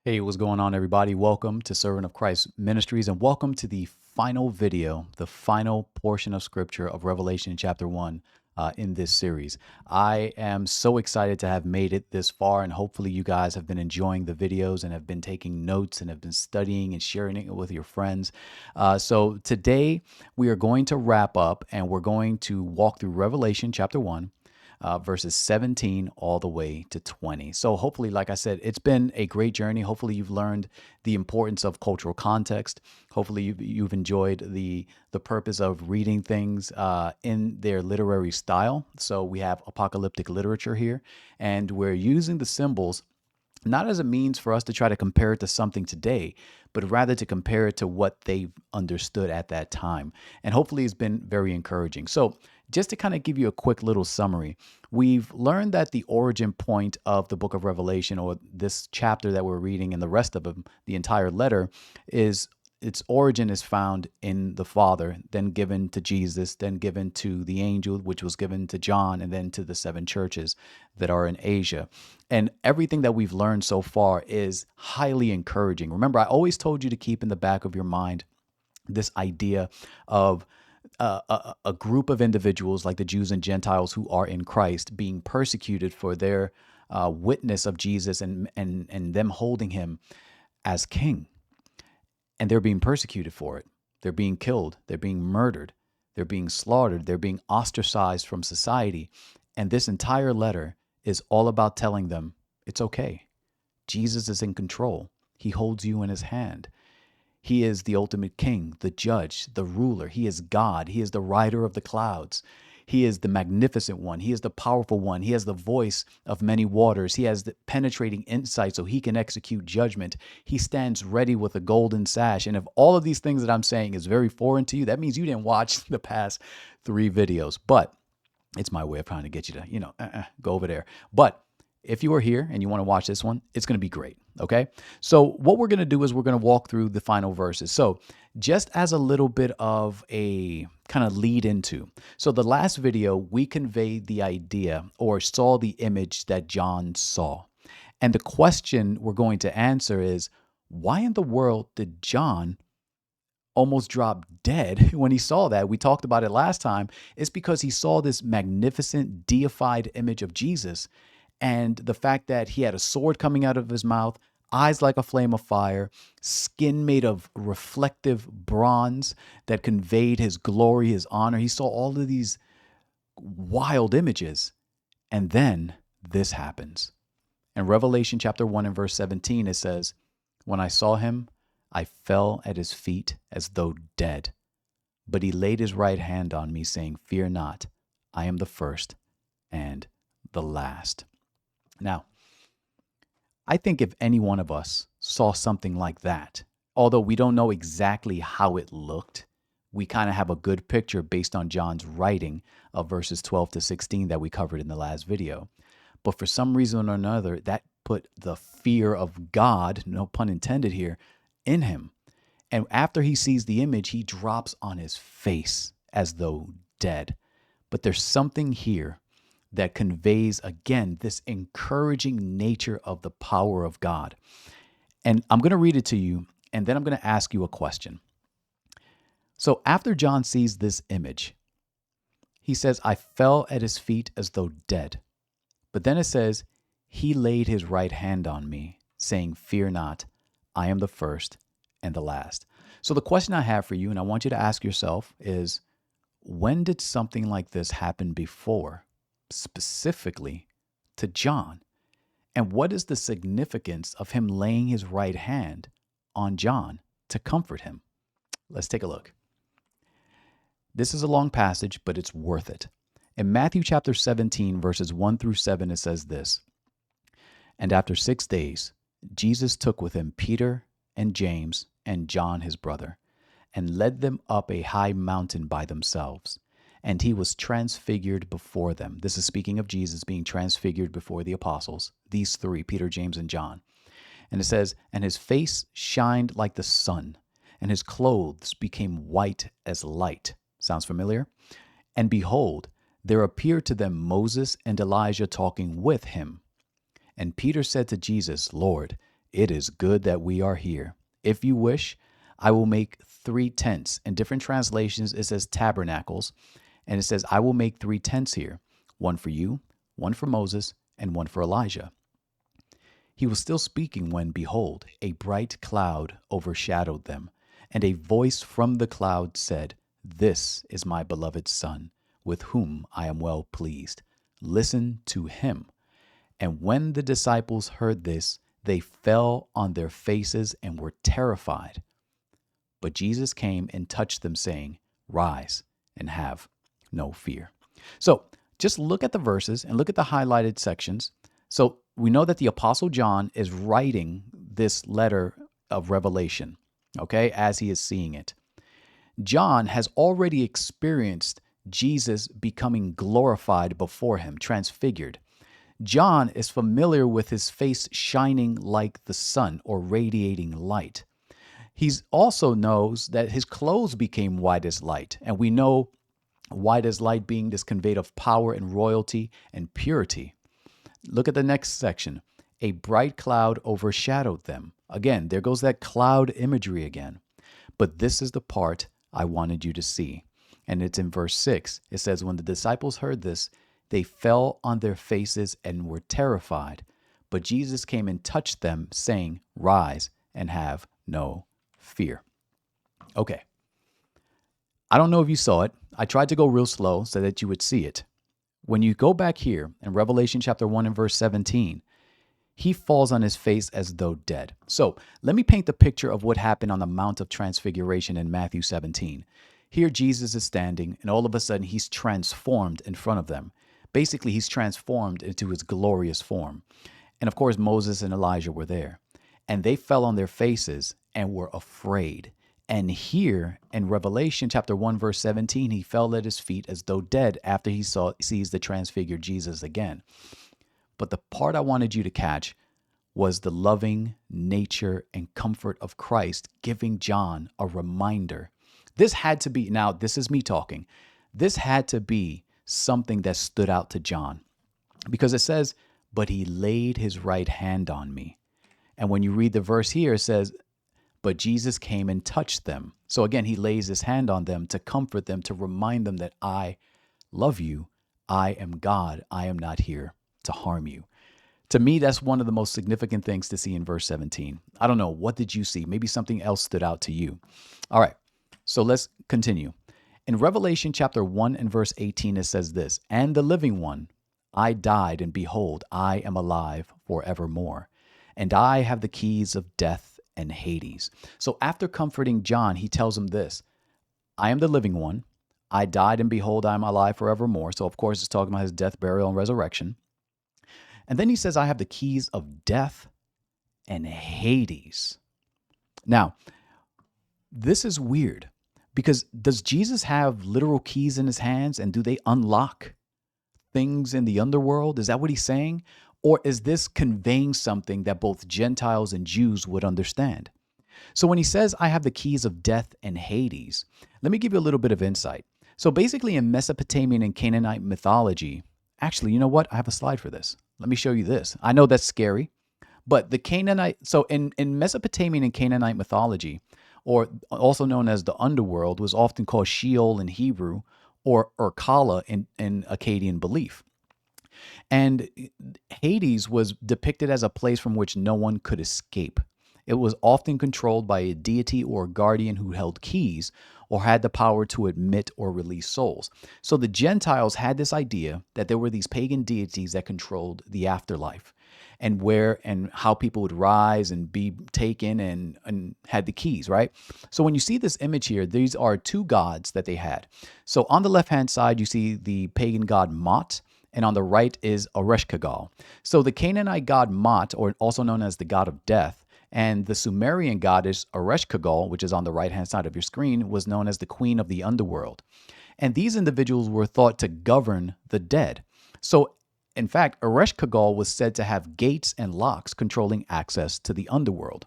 Hey, what's going on, everybody? Welcome to Servant of Christ Ministries, and welcome to the final video, the final portion of Scripture of Revelation chapter 1 in this series. I am so excited to have made it this far, and hopefully you guys have been enjoying the videos and have been taking notes and have been studying and sharing it with your friends. So today we are going to wrap up, and we're going to walk through Revelation chapter 1, verses 17 all the way to 20. So hopefully, like I said, it's been a great journey. Hopefully you've learned the importance of cultural context. Hopefully you've enjoyed the purpose of reading things in their literary style. So we have apocalyptic literature here, and we're using the symbols not as a means for us to try to compare it to something today, but rather to compare it to what they understood at that time. And hopefully it's been very encouraging. So, just to kind of give you a quick little summary, we've learned that the origin point of the book of Revelation, or this chapter that we're reading and the rest of them, the entire letter, is its origin is found in the Father, then given to Jesus, then given to the angel, which was given to John, and then to the seven churches that are in Asia. And everything that we've learned so far is highly encouraging. Remember, I always told you to keep in the back of your mind this idea of a group of individuals like the Jews and Gentiles who are in Christ being persecuted for their witness of Jesus and them holding him as king. And they're being persecuted for it. They're being killed. They're being murdered. They're being slaughtered. They're being ostracized from society. And this entire letter is all about telling them it's okay. Jesus is in control. He holds you in his hand. He is the ultimate king, the judge, the ruler. He is God. He is the rider of the clouds. He is the magnificent one. He is the powerful one. He has the voice of many waters. He has the penetrating insight so he can execute judgment. He stands ready with a golden sash. And if all of these things that I'm saying is very foreign to you, that means you didn't watch the past 3 videos. But it's my way of trying to get you to, go over there. But if you are here and you want to watch this one, it's going to be great. Okay. So what we're going to do is we're going to walk through the final verses. So just as a little bit of a kind of lead into. So the last video, we conveyed the idea or saw the image that John saw. And the question we're going to answer is, why in the world did John almost dropped dead when he saw that? We talked about it last time. It's because he saw this magnificent deified image of Jesus, and the fact that he had a sword coming out of his mouth, eyes like a flame of fire, skin made of reflective bronze that conveyed his glory, his honor. He saw all of these wild images. And then this happens. In Revelation chapter 1 and verse 17, it says, "When I saw him, I fell at his feet as though dead. But he laid his right hand on me, saying, 'Fear not, I am the first and the last.'" Now, I think if any one of us saw something like that, although we don't know exactly how it looked, we kind of have a good picture based on John's writing of verses 12 to 16 that we covered in the last video. But for some reason or another, that put the fear of God, no pun intended here, in him. And after he sees the image, he drops on his face as though dead. But there's something here that conveys, again, this encouraging nature of the power of God. And I'm going to read it to you, and then I'm going to ask you a question. So after John sees this image, he says, "I fell at his feet as though dead." But then it says, "He laid his right hand on me, saying, 'Fear not, I am the first and the last.'" So the question I have for you, and I want you to ask yourself, is when did something like this happen before, specifically to John? And what is the significance of him laying his right hand on John to comfort him? Let's take a look. This is a long passage, but it's worth it. In Matthew chapter 17, verses 1 through 7, it says this: "And after 6 days, Jesus took with him Peter and James and John his brother, and led them up a high mountain by themselves. And he was transfigured before them." This is speaking of Jesus being transfigured before the apostles, these three, Peter, James, and John. And it says, "And his face shined like the sun, and his clothes became white as light." Sounds familiar? "And behold, there appeared to them Moses and Elijah talking with him. And Peter said to Jesus, 'Lord, it is good that we are here. If you wish, I will make 3 tents. In different translations, it says tabernacles, and it says, I will make 3 tents here, one for you, one for Moses, and one for Elijah. He was still speaking when, behold, a bright cloud overshadowed them, and a voice from the cloud said, This is my beloved Son, with whom I am well pleased. Listen to him. And when the disciples heard this, they fell on their faces and were terrified. But Jesus came and touched them, saying, Rise and have no fear. So just look at the verses and look at the highlighted sections. So we know that the Apostle John is writing this letter of Revelation, okay, as he is seeing it. John has already experienced Jesus becoming glorified before him, transfigured. John is familiar with his face shining like the sun or radiating light. He also knows that his clothes became white as light, and we know white as light being this conveyed of power and royalty and purity. Look at the next section. A bright cloud overshadowed them. Again, there goes that cloud imagery again. But this is the part I wanted you to see. And it's in verse 6. It says, When the disciples heard this, they fell on their faces and were terrified. But Jesus came and touched them, saying, Rise and have no fear. Okay. I don't know if you saw it. I tried to go real slow so that you would see it. When you go back here in Revelation chapter 1 and verse 17, he falls on his face as though dead. So let me paint the picture of what happened on the Mount of Transfiguration in Matthew 17. Here Jesus is standing, and all of a sudden he's transformed in front of them. Basically, he's transformed into his glorious form. And of course, Moses and Elijah were there. And they fell on their faces and were afraid. And here in Revelation chapter 1, verse 17, he fell at his feet as though dead after he sees the transfigured Jesus again. But the part I wanted you to catch was the loving nature and comfort of Christ giving John a reminder. This had to be, now this is me talking, this had to be something that stood out to John. Because it says, but he laid his right hand on me. And when you read the verse here, it says, but Jesus came and touched them. So again, he lays his hand on them to comfort them, to remind them that I love you. I am God. I am not here to harm you. To me, that's one of the most significant things to see in verse 17. I don't know. What did you see? Maybe something else stood out to you. All right. So let's continue. In Revelation chapter 1 and verse 18, it says this, And the living one, I died, and behold, I am alive forevermore. And I have the keys of death and Hades. So after comforting John, he tells him this, I am the living one. I died, and behold, I am alive forevermore. So of course, it's talking about his death, burial, and resurrection. And then he says, I have the keys of death and Hades. Now, this is weird because does Jesus have literal keys in his hands, and do they unlock things in the underworld? Is that what he's saying? Or is this conveying something that both Gentiles and Jews would understand? So when he says, I have the keys of death and Hades, let me give you a little bit of insight. So basically in Mesopotamian and Canaanite mythology, actually, you know what? I have a slide for this. Let me show you this. I know that's scary, but the Canaanite, so in Mesopotamian and Canaanite mythology, or also known as the underworld, was often called Sheol in Hebrew, or Kala in Akkadian belief. And Hades was depicted as a place from which no one could escape. It was often controlled by a deity or a guardian who held keys or had the power to admit or release souls. So the Gentiles had this idea that there were these pagan deities that controlled the afterlife and where and how people would rise and be taken and had the keys, right? So when you see this image here, these are two gods that they had. So on the left-hand side, you see the pagan god Mot, and on the right is Ereshkigal. So the Canaanite god Mot, or also known as the god of death, and the Sumerian goddess Ereshkigal, which is on the right-hand side of your screen, was known as the queen of the underworld. And these individuals were thought to govern the dead. So, in fact, Ereshkigal was said to have gates and locks controlling access to the underworld.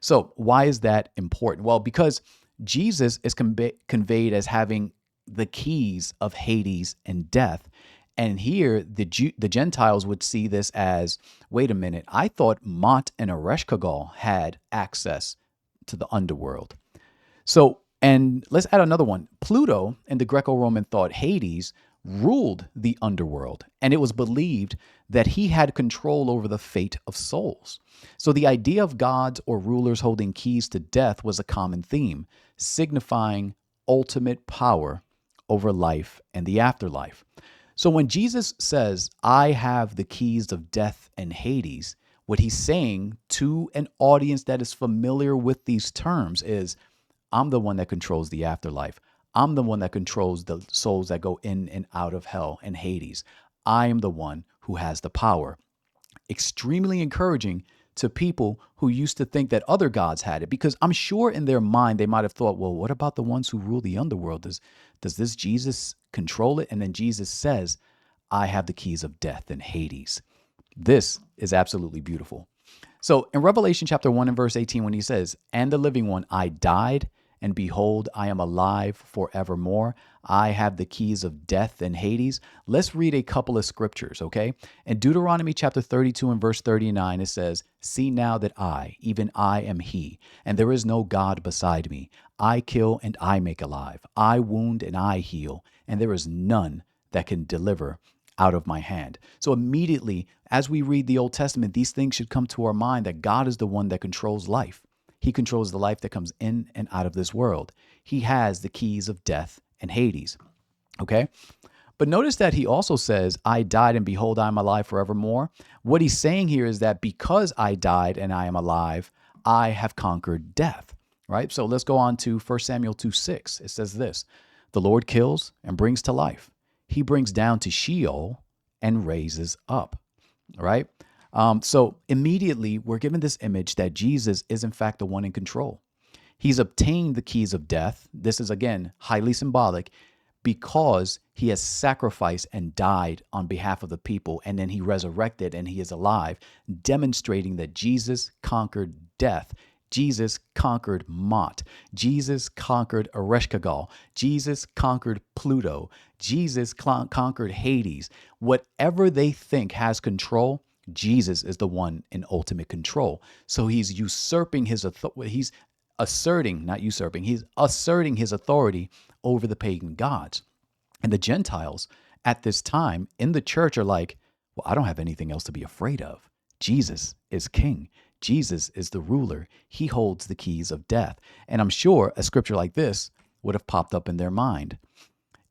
So, why is that important? Well, because Jesus is conveyed as having the keys of Hades and death, And here, the Gentiles would see this as, wait a minute, I thought Mot and Ereshkigal had access to the underworld. So, and let's add another one. Pluto, in the Greco-Roman thought, Hades, ruled the underworld, and it was believed that he had control over the fate of souls. So the idea of gods or rulers holding keys to death was a common theme, signifying ultimate power over life and the afterlife. So when Jesus says, I have the keys of death and Hades, what he's saying to an audience that is familiar with these terms is, I'm the one that controls the afterlife. I'm the one that controls the souls that go in and out of hell and Hades. I am the one who has the power. Extremely encouraging to people who used to think that other gods had it, because I'm sure in their mind they might have thought, well, what about the ones who rule the underworld? Does this Jesus control it? And then Jesus says, I have the keys of death and Hades. This is absolutely beautiful. So in Revelation chapter 1 and verse 18, when he says, and the living one, I died, and behold, I am alive forevermore. I have the keys of death and Hades. Let's read a couple of scriptures, okay? In Deuteronomy chapter 32 and verse 39, it says, see now that I, even I am he, and there is no God beside me. I kill and I make alive. I wound and I heal, and there is none that can deliver out of my hand. So immediately, as we read the Old Testament, these things should come to our mind that God is the one that controls life. He controls the life that comes in and out of this world. He has the keys of death and Hades. Okay? But notice that he also says, I died and behold, I am alive forevermore. What he's saying here is that because I died and I am alive, I have conquered death. Right? So let's go on to 1 Samuel 2:6. It says this, the Lord kills and brings to life. He brings down to Sheol and raises up. Right? So immediately we're given this image that Jesus is in fact the one in control. He's obtained the keys of death. This is again highly symbolic because he has sacrificed and died on behalf of the people, and then he resurrected and he is alive, demonstrating that Jesus conquered death. Jesus conquered Mot. Jesus conquered Ereshkigal. Jesus conquered Pluto. Jesus conquered Hades. Whatever they think has control, Jesus is the one in ultimate control. So he's usurping his authority. He's asserting, not usurping, he's asserting his authority over the pagan gods. And the Gentiles at this time in the church are like, well, I don't have anything else to be afraid of. Jesus is king. Jesus is the ruler. He holds the keys of death. And I'm sure a scripture like this would have popped up in their mind.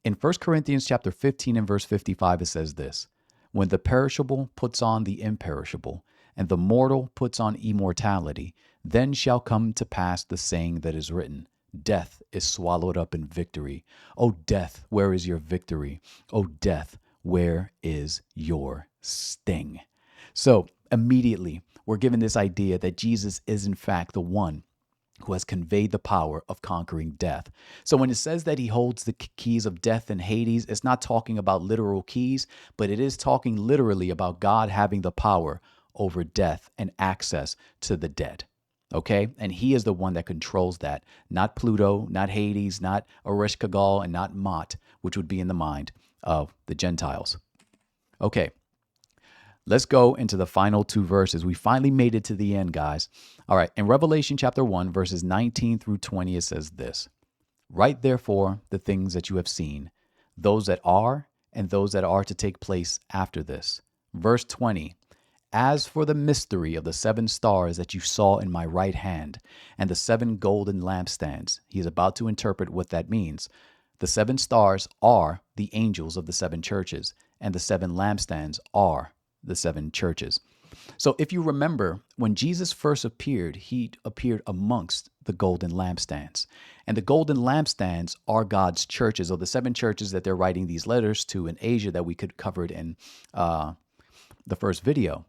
In 1 Corinthians chapter 15 and verse 55, it says this, when the perishable puts on the imperishable, and the mortal puts on immortality, then shall come to pass the saying that is written, death is swallowed up in victory. O death, where is your victory? O death, where is your sting? So immediately, we're given this idea that Jesus is in fact the one who has conveyed the power of conquering death. So when it says that he holds the keys of death and Hades, it's not talking about literal keys, but it is talking literally about God having the power over death and access to the dead. Okay? And he is the one that controls that, not Pluto, not Hades, not Ereshkigal, and not Mot, which would be in the mind of the Gentiles. Okay. Let's go into the final two verses. We finally made it to the end, guys. All right. In Revelation chapter 1, verses 19 through 20, it says this, write therefore the things that you have seen, those that are and those that are to take place after this. Verse 20, as for the mystery of the 7 stars that you saw in my right hand and the 7 golden lampstands, he is about to interpret what that means. The 7 stars are the angels of the 7 churches, and the 7 lampstands are the 7 churches. So if you remember, when Jesus first appeared, he appeared amongst the golden lampstands. And the golden lampstands are God's churches, or the 7 churches that they're writing these letters to in Asia that we could cover it in the first video.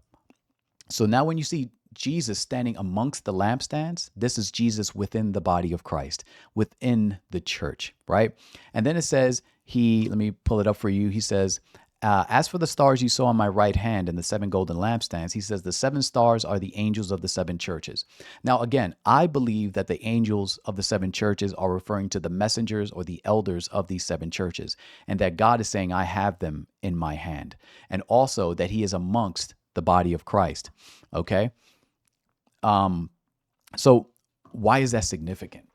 So now when you see Jesus standing amongst the lampstands, this is Jesus within the body of Christ, within the church, right? And then it says, let me pull it up for you. He says, As for the stars you saw on my right hand and the seven golden lampstands, he says the seven stars are the angels of the seven churches. Now, again, I believe that the angels of the seven churches are referring to the messengers or the elders of these seven churches, and that God is saying, I have them in my hand, and also that he is amongst the body of Christ. Okay. So why is that significant?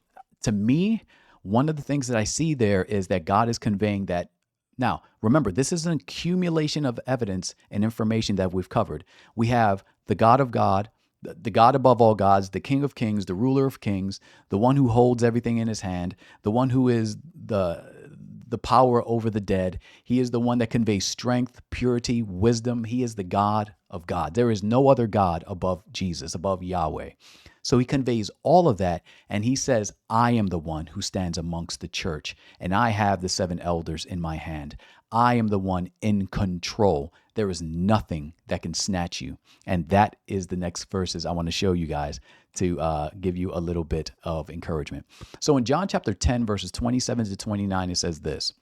To me, one of the things that I see there is that God is conveying that. Now, remember, this is an accumulation of evidence and information that we've covered. We have the God of God, the God above all gods, the King of kings, the ruler of kings, the one who holds everything in his hand, the one who is the power over the dead. He is the one that conveys strength, purity, wisdom. He is the God of God. There is no other God above Jesus, above Yahweh. So he conveys all of that, and he says, I am the one who stands amongst the church, and I have the seven elders in my hand. I am the one in control. There is nothing that can snatch you. And that is the next verses I want to show you guys to give you a little bit of encouragement. So in John chapter 10, verses 27 to 29, it says this: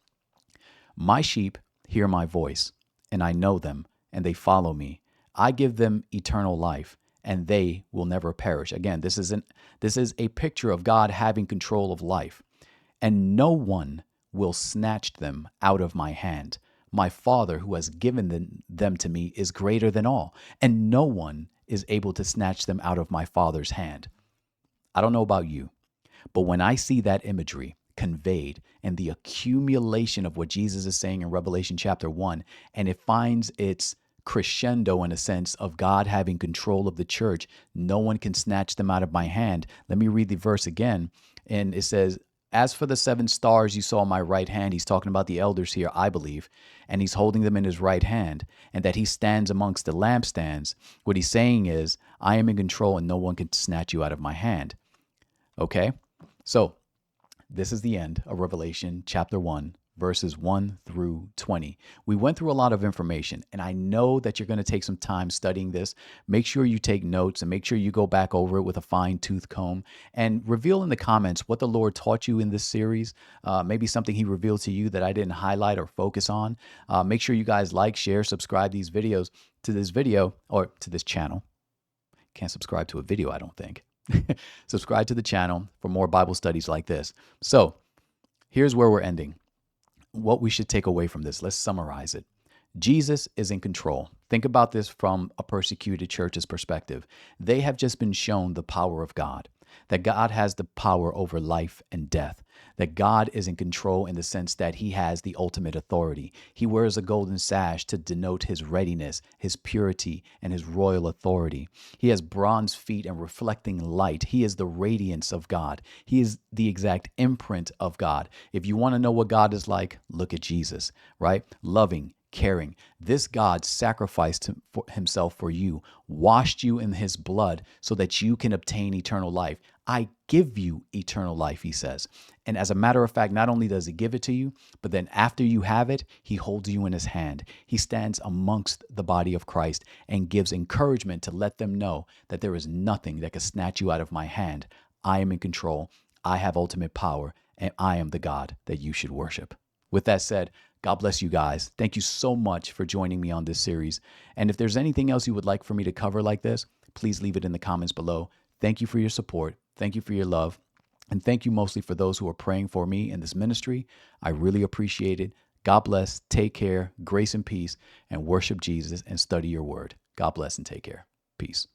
My sheep hear my voice, and I know them, and they follow me. I give them eternal life, and they will never perish. Again, this is a picture of God having control of life, and no one will snatch them out of my hand. My Father, who has given them to me, is greater than all, and no one is able to snatch them out of my Father's hand. I don't know about you, but when I see that imagery conveyed and the accumulation of what Jesus is saying in Revelation chapter 1, and it finds its crescendo in a sense of God having control of the church, no one can snatch them out of my hand. Let me read the verse again. And it says, as for the seven stars you saw on my right hand, he's talking about the elders here, I believe, and he's holding them in his right hand, and that he stands amongst the lampstands. What he's saying is, I am in control and no one can snatch you out of my hand. Okay? So this is the end of Revelation chapter 1, verses 1 through 20. We went through a lot of information, and I know that you're going to take some time studying this. Make sure you take notes and make sure you go back over it with a fine-tooth comb and reveal in the comments what the Lord taught you in this series. Maybe something he revealed to you that I didn't highlight or focus on. Make sure you guys like, share, subscribe to this video or to this channel. Can't subscribe to a video, I don't think. Subscribe to the channel for more Bible studies like this. So here's where we're ending. What we should take away from this. Let's summarize it. Jesus is in control. Think about this from a persecuted church's perspective. They have just been shown the power of God, that God has the power over life and death, that God is in control in the sense that he has the ultimate authority. He wears a golden sash to denote his readiness, his purity, and his royal authority. He has bronze feet and reflecting light. He is the radiance of God. He is the exact imprint of God. If you want to know what God is like, look at Jesus, right? Loving, caring. This God sacrificed himself for you, washed you in his blood so that you can obtain eternal life. I give you eternal life, he says. And as a matter of fact, not only does he give it to you, but then after you have it, he holds you in his hand. He stands amongst the body of Christ and gives encouragement to let them know that there is nothing that can snatch you out of my hand. I am in control. I have ultimate power, and I am the God that you should worship. With that said, God bless you guys. Thank you so much for joining me on this series. And if there's anything else you would like for me to cover like this, please leave it in the comments below. Thank you for your support. Thank you for your love. And thank you mostly for those who are praying for me in this ministry. I really appreciate it. God bless. Take care. Grace and peace. And worship Jesus and study your word. God bless and take care. Peace.